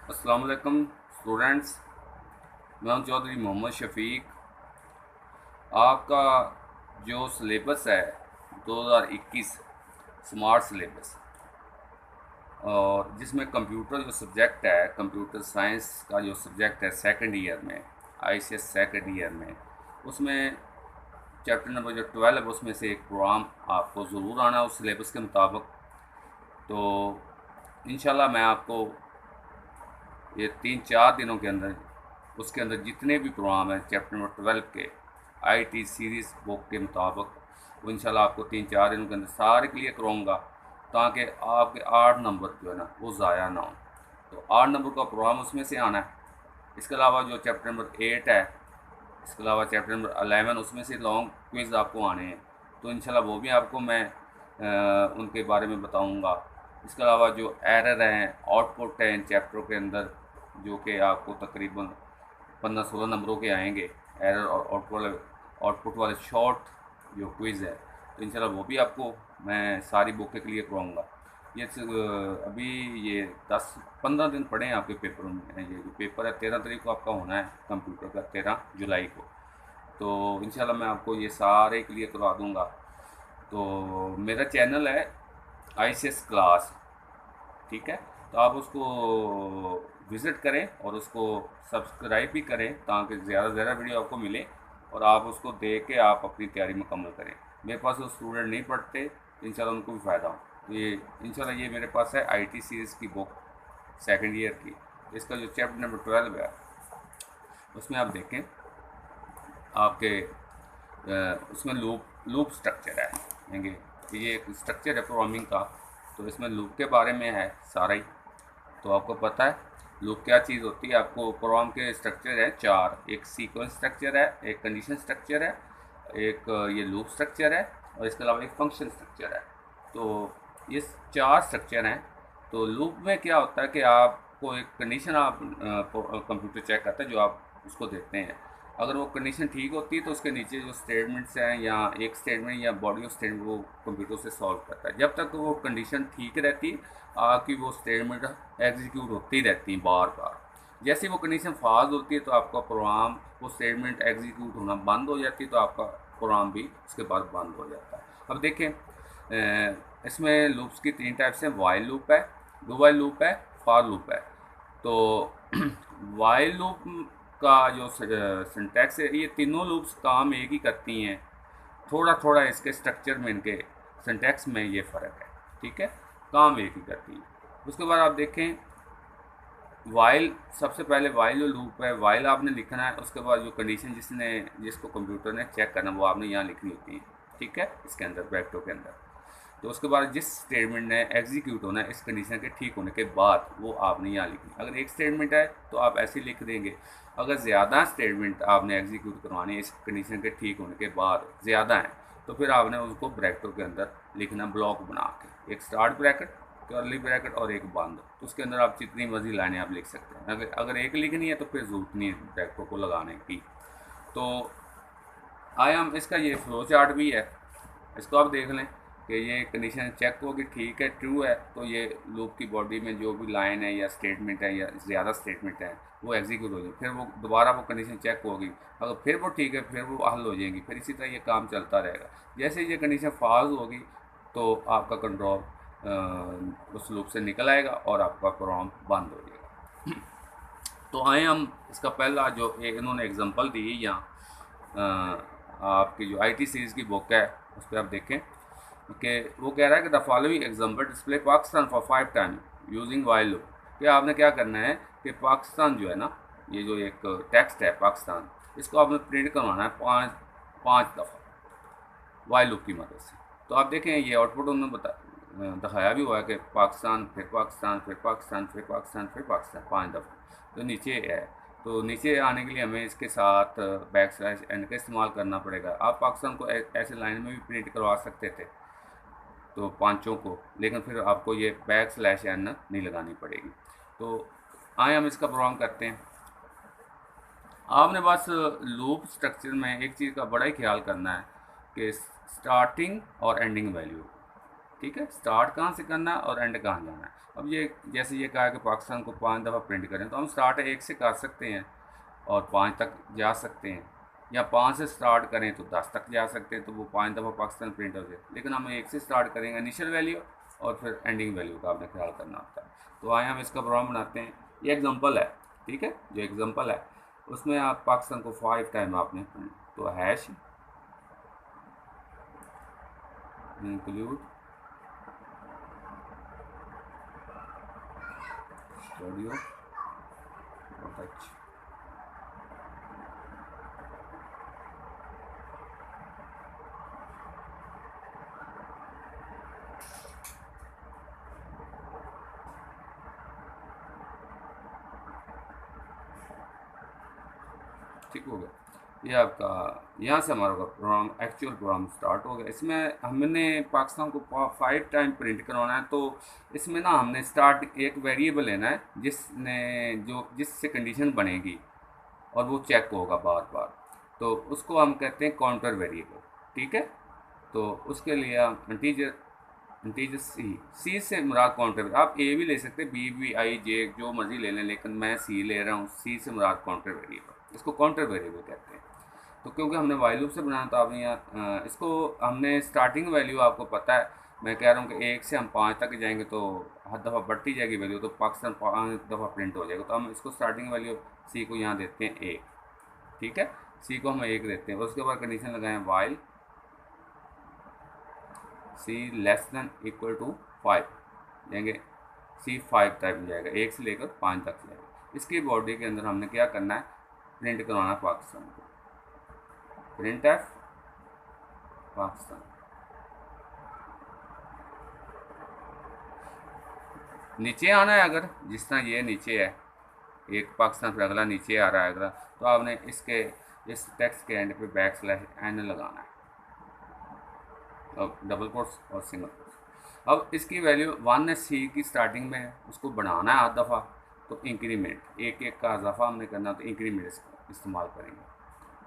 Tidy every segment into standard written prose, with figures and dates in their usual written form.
अस्सलाम वालेकुम स्टूडेंट्स। मैं हूं चौधरी मोहम्मद शफीक। आपका जो सिलेबस है 2021 स्मार्ट सिलेबस, और जिसमें कंप्यूटर जो सब्जेक्ट है, कंप्यूटर साइंस का जो सब्जेक्ट है सेकंड ईयर में, आईसीएस सेकंड ईयर में, उसमें चैप्टर नंबर जो 12 है उसमें से एक प्रोग्राम आपको ज़रूर आना है उस सिलेबस के मुताबिक। तो इंशाल्लाह मैं आपको ये 3-4 दिनों के अंदर उसके अंदर जितने भी प्रोग्राम हैं चैप्टर नंबर 12 के आईटी सीरीज़ बुक के मुताबिक वो इंशाल्लाह आपको 3-4 दिनों के अंदर सारे क्लियर कराऊंगा, ताकि आपके 8 नंबर जो है ना वो ज़ाया ना हो। तो 8 नंबर का प्रोग्राम उसमें से आना है। इसके अलावा जो चैप्टर नंबर 8 है, इसके अलावा चैप्टर नंबर 11 उसमें से लॉन्ग क्विज़ आपको आने हैं। तो इंशाल्लाह वो भी आपको मैं उनके बारे में बताऊंगा। इसके अलावा जो एरर हैं, आउटपुट हैं इन चैप्टरों के अंदर, जो कि आपको तकरीबन 15-16 नंबरों के आएंगे, एरर और आउटपुट वाले शॉर्ट जो क्विज़ है। तो इंशाल्लाह वो भी आपको मैं सारी बुक के क्लियर करवाऊँगा। अभी ये 10-15 दिन पड़े हैं आपके पेपरों में। ये जो पेपर है 13 तारीख को आपका होना है कंप्यूटर का, 13 जुलाई को। तो इंशाल्लाह मैं आपको ये सारे क्लियर करवा दूँगा। तो मेरा चैनल है आईसीएस क्लास, ठीक है। तो आप उसको विज़िट करें और उसको सब्सक्राइब भी करें, ताकि ज़्यादा से ज़्यादा वीडियो आपको मिले और आप उसको देख के आप अपनी तैयारी मुकम्मल करें। मेरे पास जो स्टूडेंट नहीं पढ़ते, इंशाल्लाह उनको भी फ़ायदा हो। तो ये इंशाल्लाह ये मेरे पास है आईटी सीरीज़ की बुक सेकंड ईयर की। इसका जो चैप्टर नंबर 12 है उसमें आप देखें, आपके उसमें लूप लूप स्ट्रक्चर है। देंगे कि ये एक स्ट्रक्चर है प्रोग्रामिंग का। तो इसमें लूप के बारे में है सारा ही। तो आपको पता है लूप क्या चीज़ होती है। आपको प्रोग्राम के स्ट्रक्चर है 4, एक सीक्वेंस स्ट्रक्चर है, एक कंडीशन स्ट्रक्चर है, एक ये लूप स्ट्रक्चर है, और इसके अलावा एक फंक्शन स्ट्रक्चर है। तो ये 4 स्ट्रक्चर हैं। तो लूप में क्या होता है कि आपको एक कंडीशन आप कंप्यूटर चेक करता है जो आप उसको देखते हैं। अगर वो कंडीशन ठीक होती है तो उसके नीचे जो स्टेटमेंट्स हैं या एक स्टेटमेंट या बॉडी ऑफ स्टेटमेंट वो कंप्यूटर से सॉल्व करता है। जब तक वो कंडीशन ठीक रहती है आपकी वो स्टेटमेंट एग्जीक्यूट होती रहती है बार बार। जैसे वो कंडीशन फाल्स होती है तो आपका प्रोग्राम, वो स्टेटमेंट एग्जीक्यूट होना बंद हो जाती है, तो आपका प्रोग्राम भी उसके बाद बंद हो जाता है। अब देखें, इसमें लूप्स की 3 टाइप्स हैं। वाइल लूप है, डू वाइल लूप है, फॉर लूप है। तो वाइल लूप का जो सिंटैक्स है, ये तीनों लूप्स काम एक ही करती हैं। थोड़ा थोड़ा इसके स्ट्रक्चर में, इनके सिंटैक्स में ये फ़र्क है, ठीक है। काम एक ही करती है। उसके बाद आप देखें वाइल, सबसे पहले वाइल जो लूप है, वाइल आपने लिखना है। उसके बाद जो कंडीशन जिसको कंप्यूटर ने चेक करना वो आपने यहाँ लिखनी होती है, ठीक है, इसके अंदर ब्रैकेटों के अंदर। तो उसके बाद जिस स्टेटमेंट ने एग्जीक्यूट होना है इस कंडीशन के ठीक होने के बाद वो आपने यहाँ लिखनी। अगर एक स्टेटमेंट है तो आप ऐसे लिख देंगे। अगर ज़्यादा स्टेटमेंट आपने एग्जीक्यूट करवानी है इस कंडीशन के ठीक होने के बाद, ज़्यादा है, तो फिर आपने उसको ब्रैकेटों के अंदर लिखना, ब्लॉक बना के, एक स्टार्ट ब्रैकेट, कर्ली ब्रैकेट और एक बंद। तो उसके अंदर आप जितनी मर्जी लाइनें आप लिख सकते हैं। अगर एक लिखनी है तो फिर ज़रूरत नहीं है ब्रैकेटों को लगाने की। तो आया हम, इसका ये फ्लो चार्ट भी है, इसको आप देख लें कि ये कंडीशन चेक होगी, ठीक है, ट्रू है, तो ये लूप की बॉडी में जो भी लाइन है या स्टेटमेंट है या ज़्यादा स्टेटमेंट है वो एग्जीक्यूट हो जाएगी। फिर वो दोबारा वो कंडीशन चेक होगी, अगर फिर वो ठीक है फिर वो हल हो जाएगी। फिर इसी तरह ये काम चलता रहेगा। जैसे ये कंडीशन फॉल्स होगी तो आपका कंट्रोल उस लूप से निकल आएगा और आपका प्रोग्राम बंद हो जाएगा। तो आए हम, इसका पहला जो इन्होंने एग्जांपल दी है यहाँ, आपकी जो आईटी सीरीज़ की बुक है उस पर आप देखें कि वो कह रहा है कि the following example display Pakistan for 5 time using while loop. कि आपने क्या करना है कि पाकिस्तान जो है ना, ये जो एक टेक्स्ट है पाकिस्तान, इसको आपने प्रिंट करवाना है 5 दफ़ा वाइल लूप की मदद से। तो आप देखें ये आउटपुट उन्होंने दिखाया भी हुआ है कि पाकिस्तान, फिर पाकिस्तान, फिर पाकिस्तान, फिर पाकिस्तान, फिर पाकिस्तान 5 दफ़ा। तो नीचे है, तो नीचे आने के लिए हमें इसके साथ बैक स्लैश एन का इस्तेमाल करना पड़ेगा। आप पाकिस्तान को ऐसे लाइन में भी प्रिंट करवा सकते थे, तो पाँचों को, लेकिन फिर आपको ये बैक स्लैश एन नहीं लगानी पड़ेगी। तो आए हम इसका प्रोग्राम करते हैं। आपने बस लूप स्ट्रक्चर में एक चीज़ का बड़ा ही ख्याल करना है कि स्टार्टिंग और एंडिंग वैल्यू, ठीक है, स्टार्ट कहाँ से करना है और एंड कहाँ जाना है। अब ये जैसे ये कहा कि पाकिस्तान को 5 दफ़ा प्रिंट करें, तो हम स्टार्ट 1 से कर सकते हैं और 5 तक जा सकते हैं, या 5 से स्टार्ट करें तो 10 तक जा सकते हैं, तो वो 5 दफ़ा पाकिस्तान प्रिंट हो जाए। लेकिन हम 1 से स्टार्ट करेंगे इनिशियल वैल्यू और फिर एंडिंग वैल्यू का आपने ख्याल करना होता है। तो आए हम इसका प्रोग्राम बनाते हैं। ये एग्जांपल है, ठीक है, जो एग्जांपल है उसमें आप पाकिस्तान को 5 टाइम आपने, तो हैश इंक्लूड स्टूडियो बहुत अच्छा, ठीक हो गया। ये आपका यहाँ से हमारा प्रोग्राम, एक्चुअल प्रोग्राम स्टार्ट हो गया। इसमें हमने पाकिस्तान को 5 टाइम प्रिंट करवाना है, तो इसमें ना हमने स्टार्ट एक वेरिएबल लेना है जिससे कंडीशन बनेगी और वो चेक होगा बार बार, तो उसको हम कहते हैं काउंटर वेरिएबल, ठीक है। तो उसके लिए हम इंटीजर सी से मुराद काउंटर, आप ए भी ले सकते हैं, बी बी आई जे जो मर्जी ले लें, लेकिन मैं सी ले रहा हूँ। सी से मुराद काउंटर वेरिएबल, इसको काउंटर वेरिएबल कहते हैं। तो क्योंकि हमने वाइल लूप से बनाया, तो आपने यहाँ इसको हमने स्टार्टिंग वैल्यू आपको पता है, मैं कह रहा हूँ कि 1 से हम 5 तक जाएंगे तो हर दफ़ा बढ़ती जाएगी वैल्यू, तो पाकिस्तान 5 दफ़ा प्रिंट हो जाएगा। तो हम इसको स्टार्टिंग वैल्यू सी को यहाँ देते हैं 1, ठीक है, सी को हम 1 देते हैं। उसके बाद कंडीशन लगाएं while C less than equal to 5 देंगे, सी 5 तक जाएगा, 1 से लेकर 5 तक जाएगा। इसकी बॉडी के अंदर हमने क्या करना है, प्रिंट करवाना है पाकिस्तान को, प्रिंट एफ पाकिस्तान। नीचे आना है, अगर जिस तरह ये नीचे है एक पाकिस्तान, फिर अगला नीचे आ रहा है अगला, तो आपने इस टेक्स्ट के एंड पे बैक स्लैश एन लगाना है, अब डबल कोट्स और सिंगल कोट्स। अब इसकी वैल्यू 1 है, सी की स्टार्टिंग में है, उसको बढ़ाना है 8 दफ़ा, तो इंक्रीमेंट एक एक का इजाफा हमने करना, तो इंक्रीमेंट इस्तेमाल करेंगे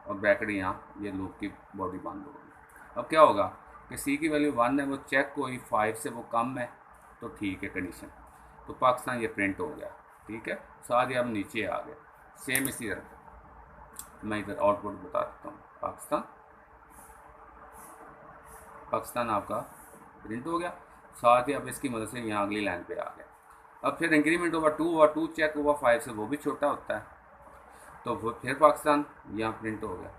और ब्रैकेट यहाँ ये लूप की बॉडी बंद होगी। अब क्या होगा कि सी की वैल्यू 1 है, वो चेक हुई 5 से वो कम है, तो ठीक है कंडीशन, तो पाकिस्तान ये प्रिंट हो गया, ठीक है। साथ ही अब नीचे आ गए, सेम इसी तरह मैं इधर आउटपुट बता देता हूँ। पाकिस्तान आपका प्रिंट हो गया। साथ ही अब इसकी मदद से यहाँ अगली लाइन पे आ गए। अब फिर इंक्रीमेंट ओवर 2 और 2 चेक ओवर 5 से वो भी छोटा होता है, तो वो फिर पाकिस्तान यहाँ प्रिंट हो गया।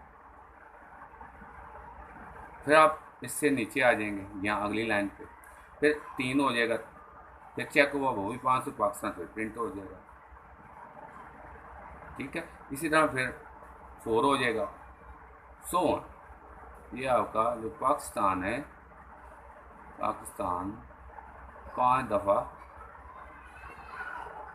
फिर आप इससे नीचे आ जाएंगे यहाँ अगली लाइन पे, फिर 3 हो जाएगा, फिर चेक हुआ वो भी 5 से पाकिस्तान फिर प्रिंट हो जाएगा, ठीक है। इसी तरह फिर 4 हो जाएगा, सो ऑन। ये आपका जो पाकिस्तान है, पाकिस्तान 5 दफ़ा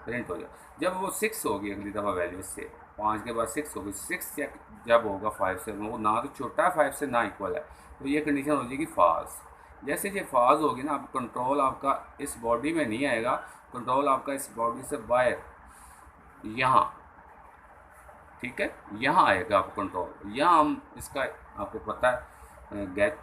प्रिंट हो जाए। जब वो 6 होगी अगली दफ़ा वैल्यू से, 5 के बाद 6 होगी, 6 चेक जब होगा 5 से, वो ना तो छोटा है 5 से ना इक्वल है, तो ये कंडीशन हो जाएगी फाल्स। जैसे ये फाल्स होगी ना, अब कंट्रोल आपका इस बॉडी में नहीं आएगा, कंट्रोल आपका इस बॉडी से बाहर यहाँ, ठीक है, यहाँ आएगा आपको कंट्रोल। यहाँ हम इसका आपको पता है गेट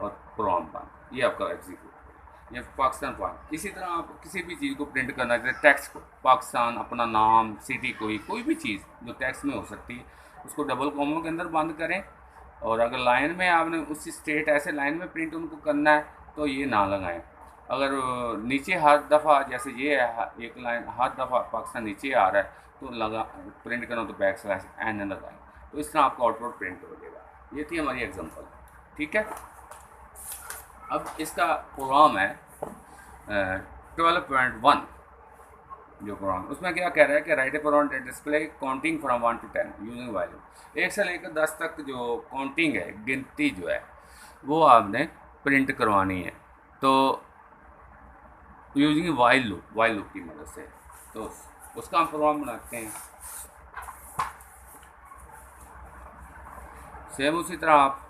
और प्रोग्राम बन, ये आपका एग्जीक्यूट, ये पाकिस्तान पॉइंट। इसी तरह आप किसी भी चीज़ को प्रिंट करना चाहते हैं, टेक्स्ट को, पाकिस्तान, अपना नाम, सिटी, कोई भी चीज़ जो टेक्स्ट में हो सकती है, उसको डबल कॉमा के अंदर बंद करें। और अगर लाइन में आपने उसी स्टेट ऐसे लाइन में प्रिंट उनको करना है, तो ये ना लगाएं। अगर नीचे हर दफ़ा जैसे ये है एक लाइन, हर दफ़ा पाकिस्तान नीचे आ रहा है, तो लगा प्रिंट करो तो बैक स्लैश एन लगाएं, तो इस तरह आपका आउटपुट प्रिंट हो जाएगा। ये थी हमारी एग्जांपल, ठीक है। अब इसका प्रोग्राम है 12.1 जो प्रोग्राम, उसमें क्या कह रहा है कि write a program that display counting from 1 to 10 using value. 1 से लेकर 10 तक जो काउंटिंग है, गिनती जो है, वो आपने प्रिंट करवानी है, तो यूजिंग वाइल लूप की मदद से। तो उसका हम प्रोग्राम बनाते हैं। सेम उसी तरह आप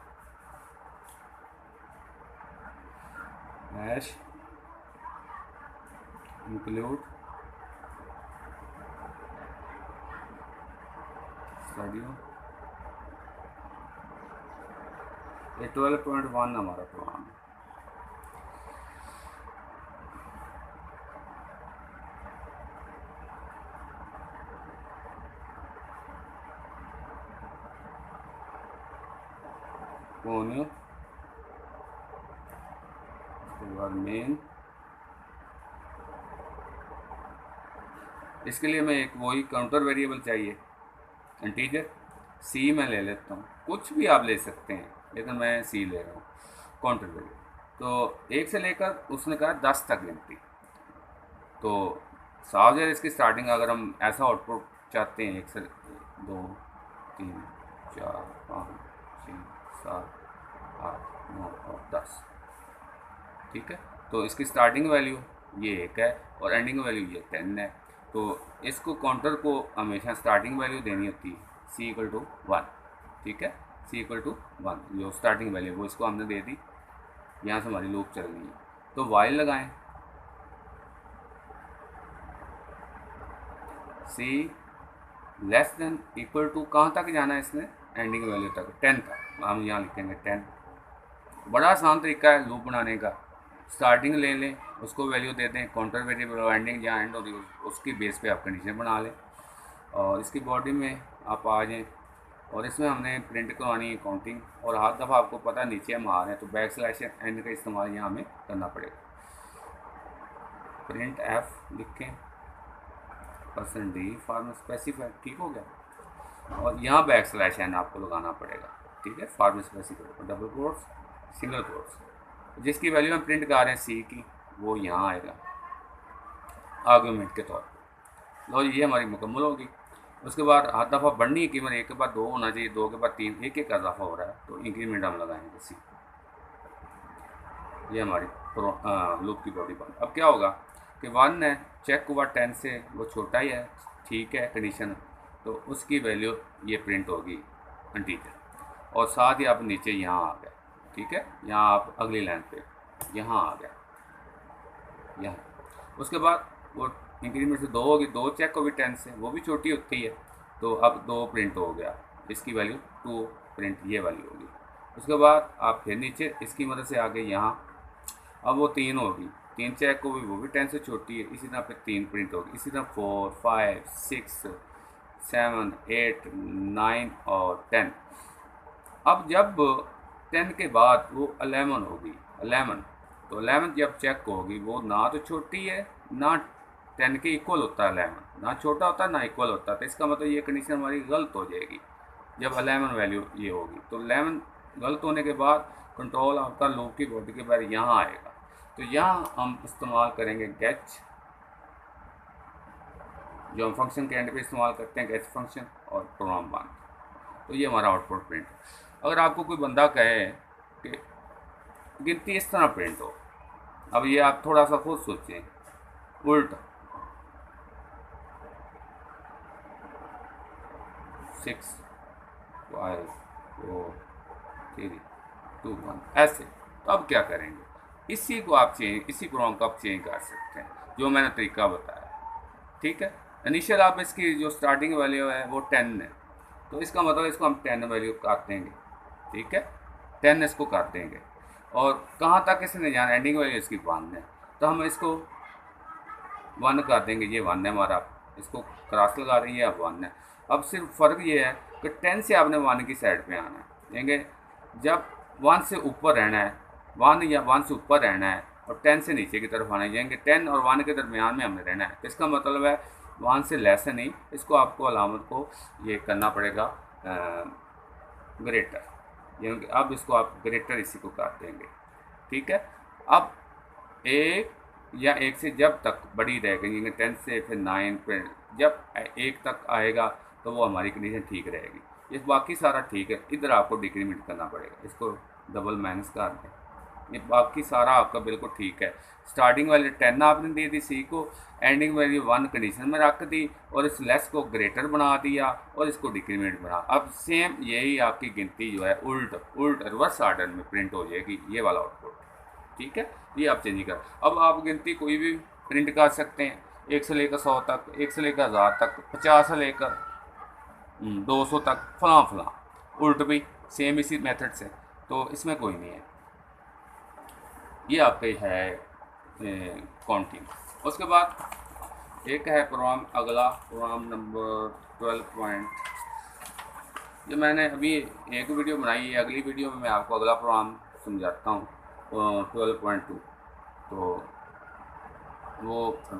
हैश इंक्लूड स्टूडियो ये 12.1 हमारा प्रोग्राम है। कोनियो उसके बाद मेन, इसके लिए मैं एक वही काउंटर वेरिएबल चाहिए इंटीजर, सी मैं ले लेता हूँ, कुछ भी आप ले सकते हैं लेकिन मैं सी ले रहा हूँ काउंटर वेरिएबल। तो 1 से लेकर उसने कहा 10 तक गिनती। तो साफ है इसकी स्टार्टिंग अगर हम ऐसा आउटपुट चाहते हैं 1 से 2 3 4 5 6 7 8 9 और 10, ठीक है। तो इसकी स्टार्टिंग वैल्यू ये 1 है और एंडिंग वैल्यू ये 10 है। तो इसको काउंटर को हमेशा स्टार्टिंग वैल्यू देनी होती है C=1, ठीक है। C=1 जो स्टार्टिंग वैल्यू वो इसको हमने दे दी, यहाँ से हमारी लूप चल रही है। तो वाइल लगाएं, C<= कहाँ तक जाना है इसने, एंडिंग वैल्यू तक 10 तक, हम यहाँ लिखेंगे 10। बड़ा आसान तरीका है लूप बनाने का। स्टार्टिंग ले लें, उसको वैल्यू दे दें, काउंटर वेरिएबल, एंडिंग जहाँ एंड होगी उसकी बेस पे आप कंडीशन बना लें और इसकी बॉडी में आप आ जाएँ और इसमें हमने प्रिंट करवानी है काउंटिंग। और हर दफ़ा आपको पता नीचे हम आ रहे हैं तो बैकस्लैश n का इस्तेमाल यहाँ हमें करना पड़ेगा। प्रिंट f लिखें %d फॉर्म स्पेसिफाई, ठीक हो गया। और यहाँ बैकस्लैश n आपको लगाना पड़ेगा, ठीक है। Form specify double quotes single quotes, जिसकी वैल्यू हम प्रिंट कर रहे हैं सी की, वो यहाँ आएगा आर्गूमेंट के तौर पर। लो ये हमारी मुकम्मल होगी। उसके बाद हर दफ़ा बढ़नी है कीमत, 1 के बाद 2 होना चाहिए, 2 के बाद 3, एक एक इजाफा हो रहा है तो इंक्रीमेंट हम लगाएंगे सी। ये हमारी लूप की बॉडी बन। अब क्या होगा कि 1 है, चेक हुआ 10 से, वो छोटा ही है, ठीक है कंडीशन, तो उसकी वैल्यू ये प्रिंट होगी इंटीजर। और साथ ही आप नीचे यहाँ आ गए, ठीक है, यहाँ आप अगली लाइन पे यहाँ आ गया, यहाँ। उसके बाद वो इंक्रीमेंट से 2 होगी, 2 चेक होगी 10 से, वो भी छोटी होती है, तो अब 2 प्रिंट हो गया, इसकी वैल्यू 2 प्रिंट ये वाली होगी। उसके बाद आप फिर नीचे इसकी मदद से आ गए यहाँ, अब वो 3 होगी, 3 चेक होगी, वो भी 10 से छोटी है, इसी तरह फिर 3 प्रिंट होगी, इसी तरह 4 5 6 7 8 9 और 10। अब जब 10 के बाद वो 11 होगी, 11, तो 11 जब चेक होगी वो ना तो छोटी है ना 10 के इक्वल होता है, 11 ना छोटा होता ना इक्वल होता, तो इसका मतलब ये कंडीशन हमारी गलत हो जाएगी जब 11 वैल्यू ये होगी। तो 11 गलत होने के बाद कंट्रोल आपका लूप की बॉडी के बाद यहाँ आएगा, तो यहाँ हम इस्तेमाल करेंगे गेच, जो हम फंक्शन के एंड पे इस्तेमाल करते हैं, गेच फंक्शन और प्रोग्राम बंद। तो ये हमारा आउटपुट प्रिंट। अगर आपको कोई बंदा कहे कि गिनती इस तरह प्रिंट हो, अब ये आप थोड़ा सा खुद सोचें, उल्टा 6 5 4 3 2 1 ऐसे, तो अब क्या करेंगे, इसी को आप चेंज, इसी प्रोग्राम को आप चेंज कर सकते हैं जो मैंने तरीका बताया, ठीक है। इनिशियल आप इसकी जो स्टार्टिंग वैल्यू है वो 10 है, तो इसका मतलब इसको हम 10 वैल्यू काट देंगे, ठीक है, 10 इसको काट देंगे। और कहाँ तक इसने जाना, एंडिंग वैल्यू इसकी 1 है, तो हम इसको 1 कर देंगे, ये 1 है हमारा, इसको क्रॉस लगा रही है, अब 1 है। अब सिर्फ फ़र्क ये है कि 10 से आपने 1 की साइड पे आना है, देंगे जब 1 से ऊपर रहना है, 1 या 1 से ऊपर रहना है और 10 से नीचे की तरफ आना जाएंगे, 10 और 1 के दरमियान में हमने रहना है, तो इसका मतलब है 1 से लेस है नहीं, इसको आपको अलामत को ये करना पड़ेगा ग्रेटर, यानी अब इसको आप ग्रेटर इसी को काट देंगे, ठीक है। अब 1 या 1 से जब तक बड़ी रहेगी, 10 से फिर 9 पे जब 1 तक आएगा तो वो हमारी कंडीशन ठीक रहेगी, ये बाकी सारा ठीक है। इधर आपको डिक्रीमेंट करना पड़ेगा, इसको डबल माइनस कर दें, ये बाकी सारा आपका बिल्कुल ठीक है। स्टार्टिंग वैल्यू 10 आपने दे दी सी को, एंडिंग वैल्यू 1 कंडीशन में रख दी और इस लेस को ग्रेटर बना दिया और इसको डिक्रीमेंट बना। अब सेम यही आपकी गिनती जो है उल्ट रिवर्स ऑर्डर में प्रिंट हो जाएगी, ये वाला आउटपुट, ठीक है। ये आप चेंज कर, अब आप गिनती कोई भी प्रिंट कर सकते हैं, 1 से लेकर 100 तक, 1 से लेकर 1000 तक, 50 से लेकर 200 तक, फलां उल्ट भी सेम इसी मेथड से। तो इसमें कोई नहीं है। ये आपके है काउंटिंग। उसके बाद एक है प्रोग्राम, अगला प्रोग्राम नंबर 12 जो मैंने अभी एक वीडियो बनाई है, अगली वीडियो में मैं आपको अगला प्रोग्राम समझाता हूँ 12.2। तो वो